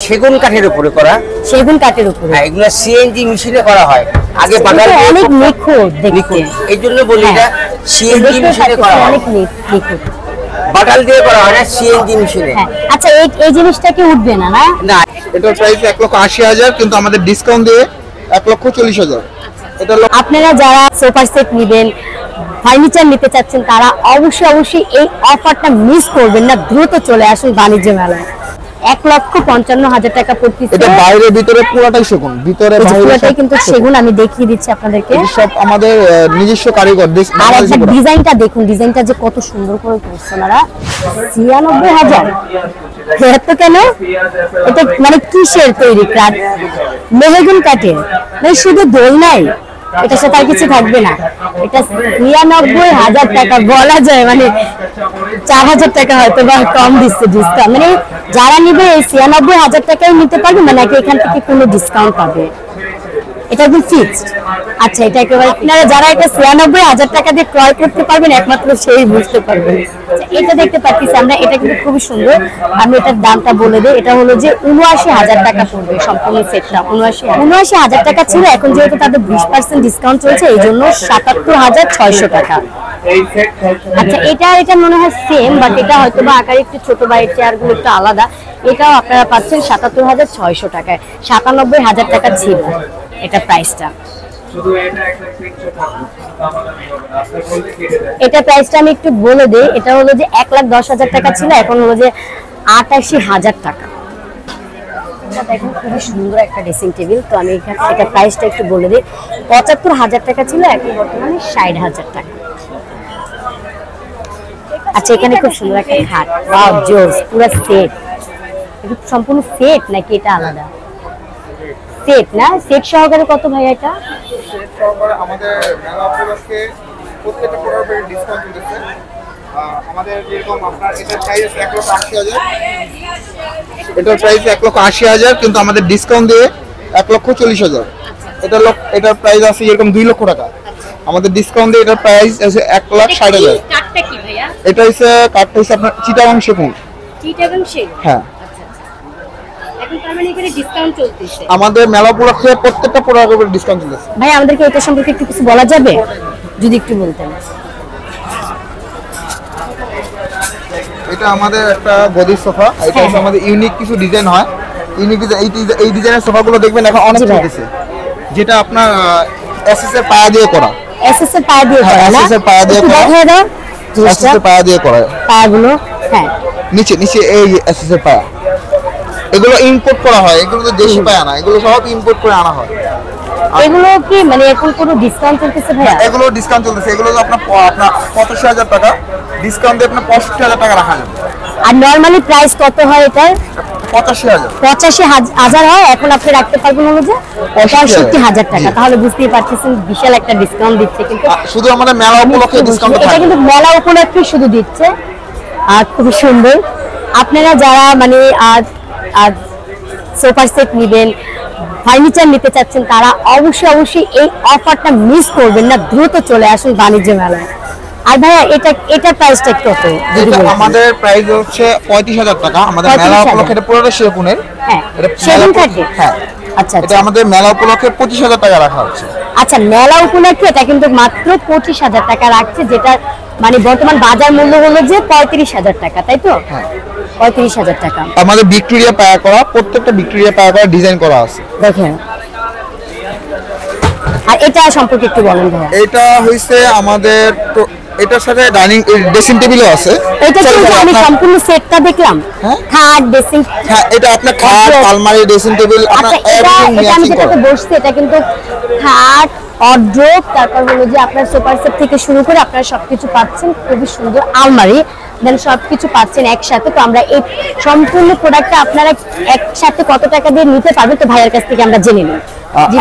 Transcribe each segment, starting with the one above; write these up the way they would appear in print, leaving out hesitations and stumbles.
সেগুন কাঠের উপরে করা। সেগুন কাঠের উপরে? হ্যাঁ, এগুলো সিএনজি মেশিনে করা হয়। আগে বাটাল অনেক নিখুঁত দেখতে, এই জন্য বলি এটা সিএনজি মেশিনে করা হয়। অনেক নিখুঁত, বাটাল দিয়ে করা হয় না, সিএনজি মেশিনে। আচ্ছা, এই জিনিসটা কি উঠবে না? না, না, এটার প্রাইস 1,80,000, কিন্তু আমাদের ডিসকাউন্ট দিয়ে 1,40,000। এটা আপনারা যারা সোফা সেট নেবেন, ফার্নিচার নিতে চাচ্ছেন, তারা অবশ্যই এই অফারটা মিস করবেন না। দ্রুত চলে আসুন বাণিজ্য মেলায়। 1,55,000 টাকা পড়তেছে। এটা বাইরে ভিতরে পুরোটাই সেগুন, ভিতরে বাইরে পুরোটাই কিন্তু সেগুন। আমি দেখিয়ে দিচ্ছি আপনাদেরকে, সব আমাদের নিজস্ব কারিগর। আর একটা ডিজাইনটা দেখুন, ডিজাইনটা যে কত সুন্দর করে করছে ওনারা। 96,000 এত কেন? এটা মানে কিসের তৈরি? মেহগুন কাঠের, মানে শুধু দোল নাই, এটার সাথে আর কিছু থাকবে না। এটা 96,000 টাকা বলা যায়, মানে 4,000 টাকা হয়তো বা কম দিচ্ছে ডিসকাউন্ট। মানে যারা নিবে এই 96,000 টাকায় নিতে পারবে, মানে এখান থেকে কোনো ডিসকাউন্ট পাবে, এটা একদম ফিক্সড। আচ্ছা, এটা একেবারে আপনারা যারা এটা 96,000 টাকা দিয়ে ক্রয় করতে পারবেন, একমাত্র সেই বুঝতে পারবেন। এটা দেখতে পাচ্ছি আমরা, এটা কিন্তু খুবই সুন্দর। আমি এটার দামটা বলে দিই, এটা হলো যে 79,000 টাকা পড়বে সম্পূর্ণ সেটটা। 79,000 টাকা ছিল, এখন যেহেতু তাদের 20% ডিসকাউন্ট চলছে, এই জন্য 77,600 টাকা। আচ্ছা, এটা মনে হয় সেম, বাট এটা হয়তো বা আকারে একটু ছোট, বা এই চেয়ারগুলো একটু আলাদা। এটাও আপনারা পাচ্ছেন 77,600 টাকায়। 97,000 টাকা ছিল এটা প্রাইসটা। এটা প্রাইসটা আমি একটু বলে দিই, এটা হলো যে 1,10,000 টাকা ছিল, এখন হলো যে 88,000 টাকা। দেখুন খুবই সুন্দর একটা ড্রেসিং টেবিল। তো আমি এখানে এটা প্রাইসটা একটু বলে দিই, 75,000 টাকা ছিল, এখন বর্তমানে 60,000 টাকা। আচ্ছা, এখানে খুব সুন্দর একটা খাট, ওয়াও জোস, পুরো সেট। এটা সম্পূর্ণ সেট নাকি এটা আলাদা? সেট না, সেট সহকারে কত ভাই এটা? সেট সহকারে আমাদের মেলা উপলক্ষে প্রত্যেকটা প্রোডাক্টের ডিসকাউন্ট চলছে। আমাদের যেরকম আপনার এটার প্রাইস 1,80,000, এটার প্রাইস 1,80,000, কিন্তু আমাদের ডিসকাউন্ট দিয়ে 1,40,000। এটার প্রাইস আছে এরকম 2 লক্ষ টাকা। আমাদের ডিসকাউন্ট দিয়ে এটার প্রাইস আছে 1,60,000। কাটটা কি ভাইয়া? এটা হচ্ছে কাঠটা হচ্ছে আপনার চিটাগাং সেগুন। চিটাগাং সেগুন, হ্যাঁ। এখন তার মানে এখানে ডিসকাউন্ট চলতেছে। আমাদের মেলা উপলক্ষে প্রত্যেকটা প্রোডাক্টের উপর ডিসকাউন্ট চলছে। ভাই, আমাদেরকে এটা সম্পর্কে একটু কিছু বলা যাবে, যদি একটু বলতেন? এটা আমাদের একটা গদির সোফা। এটা হচ্ছে আমাদের ইউনিক কিছু ডিজাইন হয়। ইউনিক এই ডিজাইনের সোফাগুলো দেখবেন এখন অনেক চলতেছে, যেটা আপনার এসএস এর পায়া দিয়ে করা। এসএস এর পায়া দিয়ে করা না? এসএস এর পায়া দিয়ে করা। দেখায় দাও এসএস এর পায়া দিয়ে করা পায়াগুলো। হ্যাঁ, নিচে এই এসএস এর পায়া। এগুলো ইম্পোর্ট করা হয়, এগুলো তো দেশি পায়া না, এগুলো সব ইম্পোর্ট করে আনা হয়। এগুলো কি মানে এখন কোনো ডিসকাউন্ট চলতেছে ভাইয়া? এগুলো ডিসকাউন্ট চলতেছে। এগুলো তো আপনার 85,000 টাকা, ডিসকাউন্ট দিয়ে আপনার 65,000 টাকা রাখা যাবে। আর নরমালি প্রাইস কত হয় এটার? 85,000। 85,000 হয়, এখন আপনি রাখতে পারবেন হলো যে 65,000 টাকা। তাহলে বুঝতেই পারতেছেন বিশাল একটা ডিসকাউন্ট দিচ্ছে। কিন্তু শুধু আমাদের মেলা উপলক্ষে ডিসকাউন্ট এটা কিন্তু মেলা উপলক্ষে শুধু দিচ্ছে। আর খুব সুন্দর। আপনারা যারা মানে আর সোফা সেট নেবেন, ফার্নিচার নিতে চাচ্ছেন, তারা অবশ্যই এই অফারটা মিস করবেন না। দ্রুত চলে আসুন বাণিজ্য মেলায়। আর ভাইয়া এটা প্রাইসটা কত? আমাদের প্রাইস হচ্ছে 35,000 টাকা। আমাদের মেলা উপলক্ষে এটা পুরোটা সেগুনের। হ্যাঁ, সেগুন কাঠে। হ্যাঁ। আচ্ছা, এটা আমাদের মেলা উপলক্ষে 25,000 টাকা রাখা হচ্ছে। আচ্ছা, মেলা উপলক্ষে এটা কিন্তু মাত্র 25,000 টাকা রাখছে, যেটা মানে বর্তমান বাজার মূল্য হলো যে 35,000 টাকা, তাই তো? হ্যাঁ, 35,000 টাকা। আমাদের ভিক্টোরিয়া পায়া করা, প্রত্যেকটা ভিক্টোরিয়া পায়া করা ডিজাইন করা আছে। দেখেন, আর এটা সম্পর্কে একটু বলেন ভাইয়া। এটা হইছে আমাদের তো, এটার সাথে ডাইনিং ড্রেসিং টেবিলও আছে। এটা কি আমি সম্পূর্ণ সেটটা দেখলাম? হ্যাঁ, খাট, ড্রেসিং। হ্যাঁ, এটা আপনার খাট, আলমারি, ড্রেসিং টেবিল, আপনার এভরিথিং আমি ম্যাচিং যেটাতে করা। বসছি এটা কিন্তু খাট, ওয়ারড্রোব, তারপর হলো যে আপনার সোফা সেট থেকে শুরু করে আপনারা সবকিছু পাচ্ছেন। খুবই সুন্দর আলমারি, দেন সবকিছু পাচ্ছেন একসাথে। তো আমরা এই সম্পূর্ণ প্রোডাক্টটা আপনারা একসাথে কত টাকা দিয়ে নিতে পারবেন, তো ভাইয়ের কাছ থেকে আমরা জেনে নিই।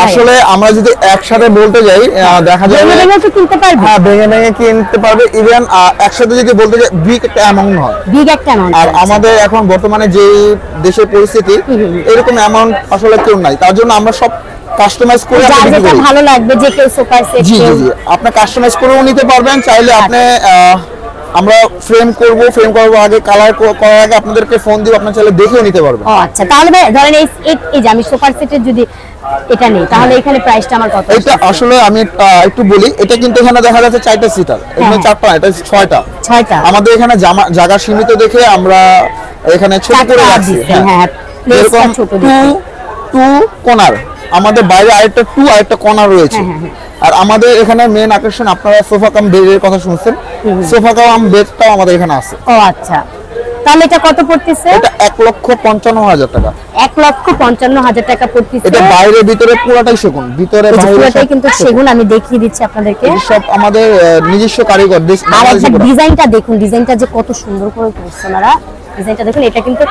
আসলে আমরা যদি একসাথে বলতে যাই, দেখা যায় ভেঙে তো কিনতে পারবে। হ্যাঁ, ভেঙে কিনতে পারবে। ইভেন একসাথে যদি বলতে যাই, বিগ একটা অ্যামাউন্ট হয়। বিগ একটা অ্যামাউন্ট। আর আমাদের এখন বর্তমানে যে দেশের পরিস্থিতি, এরকম অ্যামাউন্ট আসলে কেউ নাই। তার জন্য আমরা সব কাস্টমাইজ করে যেটা ভালো লাগবে, যে কেউ সোফা সেট। জি, আপনি কাস্টমাইজ করেও নিতে পারবেন। চাইলে আপনি আমরা ফ্রেম করব, ফ্রেম করার আগে কালার করার আগে আপনাদেরকে ফোন দিব, আপনারা চাইলে দেখেও নিতে পারবেন। ও আচ্ছা, তাহলে ভাই ধরেন এই যে আমি সোফার সেটের যদি এটা নেই তাহলে এখানে প্রাইসটা আমার কত? এটা আসলে আমি একটু বলি, এটা কিন্তু এখানে দেখা যাচ্ছে 4টা সিটার, এখানে 4টা, এটা 6টা। আমাদের এখানে জায়গা সীমিত দেখে আমরা এখানে ছোট করে রাখছি। হ্যাঁ, এরকম টু কর্নার, আমাদের বাইরে আরেকটা কর্নার রয়েছে। আর আমাদের এখানে মেন আকর্ষণ, আপনারা সোফা কাম বেডের কথা শুনছেন, সোফা কাম বেডটাও আমাদের এখানে আছে। ও আচ্ছা, তাহলে এটা কত পড়তেছে? এটা 1,55,000 টাকা। 1,55,000 টাকা পড়তেছে। এটা বাইরে ভিতরে পুরোটাই সেগুন, ভিতরে বাইরে পুরোটাই কিন্তু সেগুন। আমি দেখিয়ে দিচ্ছি আপনাদেরকে, সব আমাদের নিজস্ব কারিগর। আর একটা ডিজাইনটা দেখুন, ডিজাইনটা যে কত সুন্দর করে করছে ওনারা। ডিজাইনটা দেখুন, এটা কিন্তু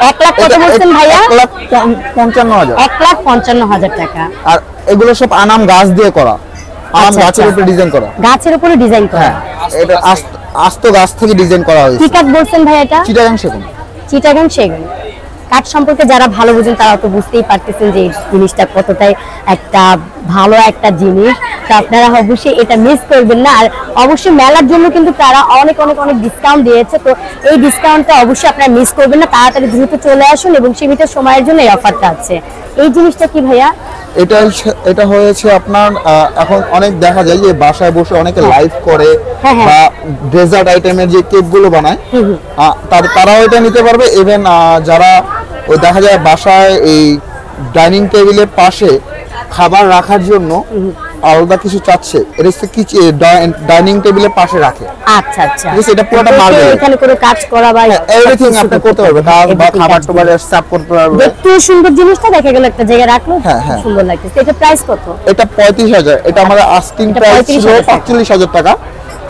1 লাখ কত বলছেন ভাইয়া? 1,55,000। 1,55,000 টাকা। আর এগুলো সব আনাম গাছ দিয়ে করা, আনাম গাছের উপরে ডিজাইন করা। গাছের উপরে ডিজাইন করা? এটা আস্ত গাছ থেকে ডিজাইন করা হয়েছে। কি কাঠ বলছেন ভাই এটা? চিটাগাং সেগুন। চিটাগাং সেগুন। কাঠ সম্পর্কে যারা ভালো বুঝেন তারা তো বুঝতেই পারতেছেন যে এই জিনিসটা কতটাই একটা ভালো একটা জিনিস। তো আপনারা অবশ্যই এটা মিস করবেন না। আর অবশ্যই মেলার জন্য কিন্তু তারা অনেক অনেক অনেক ডিসকাউন্ট দিয়েছে, তো এই ডিসকাউন্টটা অবশ্যই আপনারা মিস করবেন না। তাড়াতাড়ি দ্রুত চলে আসুন এবং সীমিত সময়ের জন্য এই অফারটা আছে। এই জিনিসটা কি ভাইয়া? এটা হয়েছে আপনার, এখন অনেক দেখা যায় যে বাসায় বসে অনেকে লাইভ করে বা ডেজার্ট আইটেমের যে কেক গুলো বানায়, তারাও এটা নিতে পারবে। ইভেন যারা ওই দেখা যায় বাসায় এই ডাইনিং টেবিলের পাশে খাবার রাখার জন্য আলাদা কিছু চাচ্ছে, এটা কি ডাইনিং টেবিলের পাশে রাখে। আচ্ছা আচ্ছা, এটা পুরোটা মার্বেল, এখানে কোনো কাজ করা বা এভরিথিং আপনি করতে পারবেন, কাজ বা খাবার টাবার সার্ভ করতে পারবেন। দেখতে সুন্দর জিনিসটা দেখা গেল একটা জায়গায় রাখলো, সুন্দর লাগতেছে। এটা প্রাইস কত? এটা 35,000। এটা আমাদের আস্কিং প্রাইস ছিল 45,000 টাকা,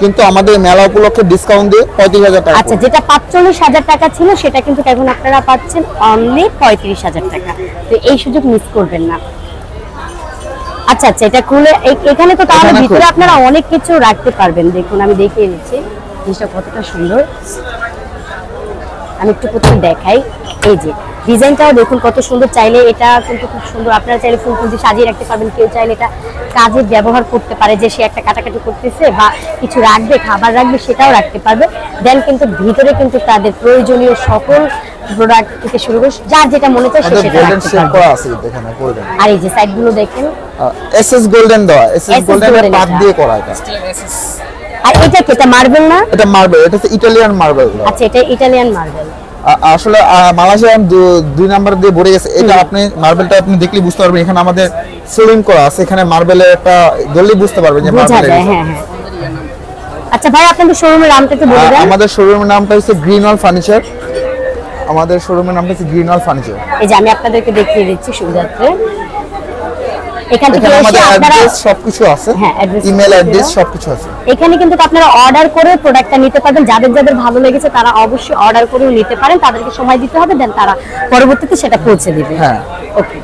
কিন্তু আমাদের মেলা উপলক্ষে ডিসকাউন্ট দিয়ে 35,000 টাকা। আচ্ছা, যেটা 45,000 টাকা ছিল সেটা কিন্তু এখন আপনারা পাচ্ছেন অনলি 35,000 টাকা। তো এই সুযোগ মিস করবেন না। আচ্ছা আচ্ছা, এটা খুলে এখানে তো তাহলে ভিতরে আপনারা অনেক কিছু রাখতে পারবেন। দেখুন আমি দেখিয়ে দিচ্ছি জিনিসটা কতটা সুন্দর। আমি একটু প্রথমে দেখাই, এই যে ডিজাইনটাও দেখুন কত সুন্দর। চাইলে এটা কিন্তু খুব সুন্দর, আপনারা চাইলে ফুল ফুল দিয়ে সাজিয়ে রাখতে পারবেন। কেউ চাইলে এটা কাজে ব্যবহার করতে পারে, যে সে একটা কাটাকাটি করতেছে বা কিছু রাখবে, খাবার রাখবে, সেটাও রাখতে পারবে। দেন কিন্তু ভিতরে কিন্তু তাদের প্রয়োজনীয় সকল প্রোডাক্ট থেকে শুরু করে যার যেটা মনে চায় সেটা রাখতে পারবে। আর এই যে সাইডগুলো দেখেন, এসএস গোল্ডেন দেওয়া, এসএস গোল্ডেনের পাত দিয়ে করা এটা। আর এটা কি? এটা মার্বেল না? এটা মার্বেল, এটা হচ্ছে ইতালিয়ান মার্বেল। আচ্ছা, এটা ইতালিয়ান মার্বেল। আসলে মালয়েশিয়ান 2 নাম্বার দিয়ে ভরে গেছে। এটা আপনি মার্বেলটা আপনি দেখলে বুঝতে পারবেন, এখানে আমাদের সিলিং করা আছে, এখানে মার্বেলের একটা ধরলেই বুঝতে পারবেন যে মার্বেল। হ্যাঁ হ্যাঁ। আচ্ছা ভাই, আপনাদের শোরুমের নামটা একটু বলে দেন। আমাদের শোরুমের নামটা হচ্ছে গ্রিনওয়াল ফার্নিচার। আমাদের শোরুমের নামটা হচ্ছে গ্রিনওয়াল ফার্নিচার। এই যে আমি আপনাদেরকে দেখিয়ে দিচ্ছি সুবিধার্থে। এখান থেকে আমাদের এসে আপনারা অ্যাড্রেস সবকিছু আছে, ইমেল অ্যাড্রেস সবকিছু আছে। এখানে কিন্তু আপনারা অর্ডার করে প্রোডাক্টটা নিতে পারবেন। যাদের যাদের ভালো লেগেছে তারা অবশ্যই অর্ডার করেও নিতে পারেন। তাদেরকে সময় দিতে হবে, দেন তারা পরবর্তীতে সেটা পৌঁছে দিবে। হ্যাঁ, ওকে,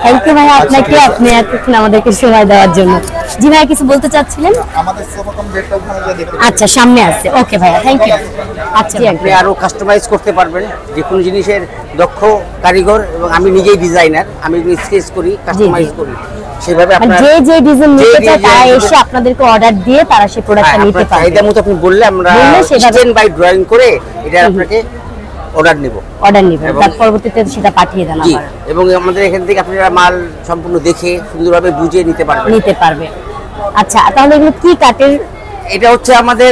থ্যাংক ইউ ভাই আপনাকে, আপনি এতক্ষণ আমাদেরকে সময় দেওয়ার জন্য। জি ভাই, কিছু বলতে চাচ্ছিলেন? আমাদের সোফা কাম বেডটা ওখানে যা দেখতে। আচ্ছা, সামনে আছে। ওকে ভাইয়া, থ্যাংক ইউ। আচ্ছা, আপনি আরো কাস্টমাইজ করতে পারবেন যে কোনো জিনিসের দক্ষ কারিগর, এবং আমি নিজেই ডিজাইনার, আমি স্কেচ করি, কাস্টমাইজ করি। সেভাবে আপনারা যে ডিজাইন নিতে চায় তারা এসে আপনাদেরকে অর্ডার দিয়ে তারা সেই প্রোডাক্টটা নিতে পারবে। চাহিদা মতো আপনি বললে আমরা স্ট্যান্ড বাই ড্রয়িং করে এটা আপনাকে অর্ডার নিব, তার পরবর্তীতে সেটা পাঠিয়ে দেন আবার। এবং আমাদের এখান থেকে আপনারা মাল সম্পূর্ণ দেখে সুন্দরভাবে বুঝে নিতে পারবে। আচ্ছা, তাহলে এগুলো কি কাঠের? এটা হচ্ছে আমাদের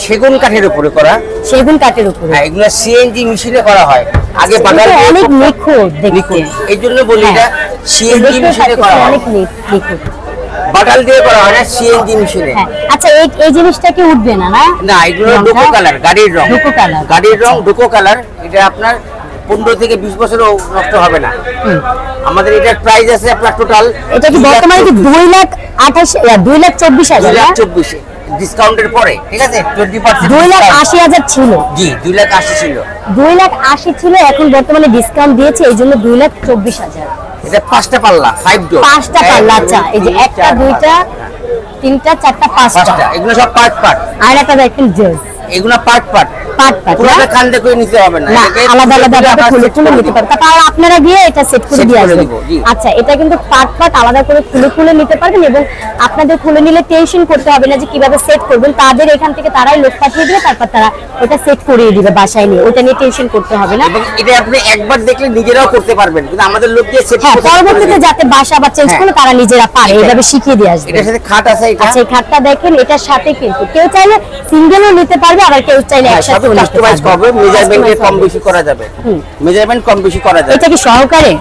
সেগুন কাঠের উপরে করা। সেগুন কাঠের উপরে? হ্যাঁ, এগুলো সিএনজি মেশিনে করা হয়। আগে বাটাল অনেক নিখুঁত দেখতে, এই জন্য বলি এটা সিএনজি মেশিনে করা হয়। অনেক নিখুঁত, বাটাল দিয়ে করা হয় না, সিএনজি মেশিনে। আচ্ছা, এই জিনিসটা কি উঠবে না? না, এগুলো ডোকো কালার, গাড়ির রং, ডোকো কালার। এটা আপনার 15 থেকে 20 বছরও নষ্ট হবে না। আমাদের এটার প্রাইস আছে আপনার টোটাল, এটা কি বর্তমানে কি 2,24,000? 2,24,000 ডিসকাউন্টের পরে, ঠিক আছে, 20% 2,80,000 ছিল। জি, 2,80,000 ছিল। 2,80,000 ছিল, এখন বর্তমানে ডিসকাউন্ট দিয়েছে, এই জন্য 2,24,000। এটা 5টা পাল্লা, 5 ডোর, 5টা পাল্লা। আচ্ছা, এই যে 1টা 2টা 3টা 4টা 5টা, এগুলো সব পার্ট। আর একটা দেখেন জেস, এগুলো পার্ট। পাট পাট পুরোটা না? কান্দে করে নিতে হবে না, না, এটাকে আলাদা আলাদা ভাবে আবার খুলে set খুলে করে নিতে দিব। পারবেন। তারপর আপনারা গিয়ে এটা সেট করে Set দিয়ে করে আসবেন। দিব, জি। আচ্ছা, এটা কিন্তু পাট পাট আলাদা করে খুলে খুলে নিতে পারবেন এবং আপনাদের খুলে নিলে টেনশন করতে হবে না যে কিভাবে সেট করবেন। তাদের এখান থেকে তারাই লোক পাঠিয়ে দিবে, তারপর তারা ওটা সেট করিয়ে দিবে বাসায় নিয়ে, ওটা নিয়ে টেনশন করতে হবে না। এবং এটা আপনি একবার দেখলে নিজেরাও করতে পারবেন, কিন্তু আমাদের লোক দিয়ে সেট হ্যাঁ, পরবর্তীতে যাতে বাসা বা চেঞ্জ হ্যাঁ। করে তারা নিজেরা পারে, এটাই। এইভাবে শিখিয়ে দিয়ে আসবে। এটার সাথে খাট আছে, এটা আচ্ছা, এই খাটটা দেখেন, এটার সাথে কিন্তু কেউ চাইলে সিঙ্গেলও নিতে পারবে, আবার কেউ চাইলে একসাথে নিতে কাস্টমাইজ পারবে। করবে, মেজারমেন্টে Customize কম হবে। বেশি করা যাবে, হুম। মেজারমেন্ট কম বেশি করা যাবে। এটা কি সহকারে?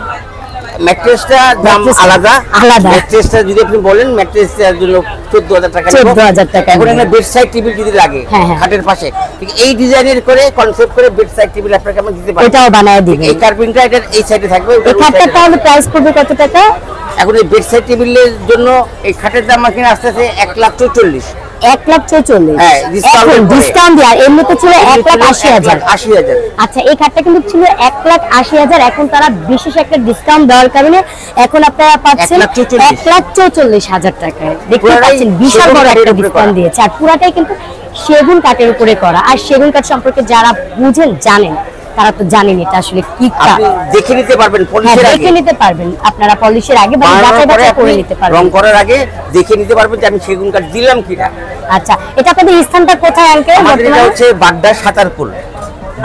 ম্যাট্রেসটা দাম Mattress আলাদা আলাদা। ম্যাট্রেসটা যদি আপনি বলেন ম্যাট্রেসটার জন্য 14,000 টাকা 14,000 টাকা এখন নেব। এখানে বেড সাইড টেবিল যদি লাগে হ্যাঁ, হ্যাঁ। খাটের পাশে, ঠিক এই ডিজাইনের করে কনসেপ্ট করে বেড সাইড টেবিল আপনাকে আমরা দিতে পারি। এটাও বানায় দিবে। এই কার্পিংটা এটা এই সাইডে থাকবে, ওটা এই ওই খাটটা side এ থাকবে। তাহলে প্রাইস পড়বে কত টাকা? এখন এই বেড সাইড টেবিলের জন্য এই খাটের দাম কিনা আসতেছে 1,44,000। 1,44,000। হ্যাঁ, discount এখন এর পরে। ডিসকাউন্ট দেওয়া, এমনিতে ছিল 1,80,000। 1,80,000। আচ্ছা, এই খাটটা কিন্তু ছিল 1,80,000, এখন তারা বিশেষ একটা ডিসকাউন্ট দেওয়ার কারণে এখন আপনারা পাচ্ছেন 1,44,000 1,44,000 টাকায়। দেখতে পুরাটাই পাচ্ছেন বিশাল সেগুন বড় কাঠের একটা উপরে ডিসকাউন্ট করা। দিয়েছে, আর পুরাটাই কিন্তু সেগুন কাঠের উপরে করা। আর সেগুন কাঠ সম্পর্কে যারা বুঝেন জানেন তারা তো জানেন এটা আসলে কি কাঠ। আপনি দেখে নিতে পারবেন হ্যাঁ, পলিশের আগে, দেখে নিতে পারবেন আপনারা পলিশের আগে বা বানানোর যাচাই পরে বাছাই করে আপনি নিতে পারবেন। রং করার আগে দেখে নিতে পারবেন যে আমি সেগুন কাঠ দিলাম কিনা। আচ্ছা, এটা আপনাদের স্থানটা কোথায় আঙ্কেল আমাদের এটা বর্তমানে? হচ্ছে Badda Satarpul,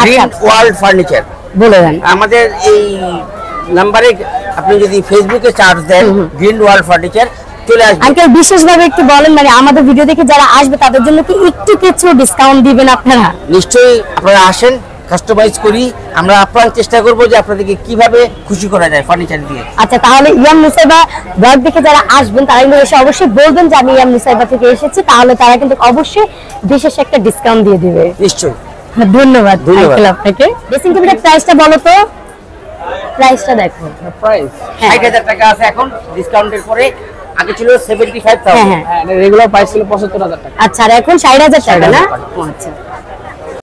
green world furniture. বলে দেন। আমাদের এই নাম্বারে আপনি যদি ফেসবুকে চার্জ দেন গ্রিন ওয়ার্ল্ড ফার্নিচার চলে আসবে। আঙ্কেল বিশেষভাবে একটু বলেন, মানে আমাদের ভিডিও দেখে যারা আসবে তাদের জন্য কি একটু কিছু ডিসকাউন্ট দিবেন আপনারা? নিশ্চয়ই আপনারা আসেন, কাস্টমাইজ করি, আমরা আপ্রাণ চেষ্টা করব যে আপনাদেরকে কিভাবে খুশি করা যায় ফার্নিচার দিয়ে। আচ্ছা, তাহলে ইয়াম মুসাইবা ব্লগ দেখে যারা আসবেন তারা কিন্তু এসে অবশ্যই বলবেন যে আমি ইয়াম মুসাইবা থেকে এসেছি, তাহলে তারা কিন্তু অবশ্যই বিশেষ একটা ডিসকাউন্ট দিয়ে দিবে। নিশ্চয়ই। ধন্যবাদ ধন্যবাদ। আঙ্কেল আপনাকে। ড্রেসিং টেবিলের প্রাইসটা বলো তো, প্রাইসটা দেখো। প্রাইস হ্যাঁ। 60,000 টাকা আছে এখন ডিসকাউন্টের পরে, আগে ছিল হ্যাঁ 75,000। হ্যাঁ, রেগুলার প্রাইস ছিল 75,000 টাকা। আচ্ছা, আর এখন 60,000 টাকা না? ও আচ্ছা।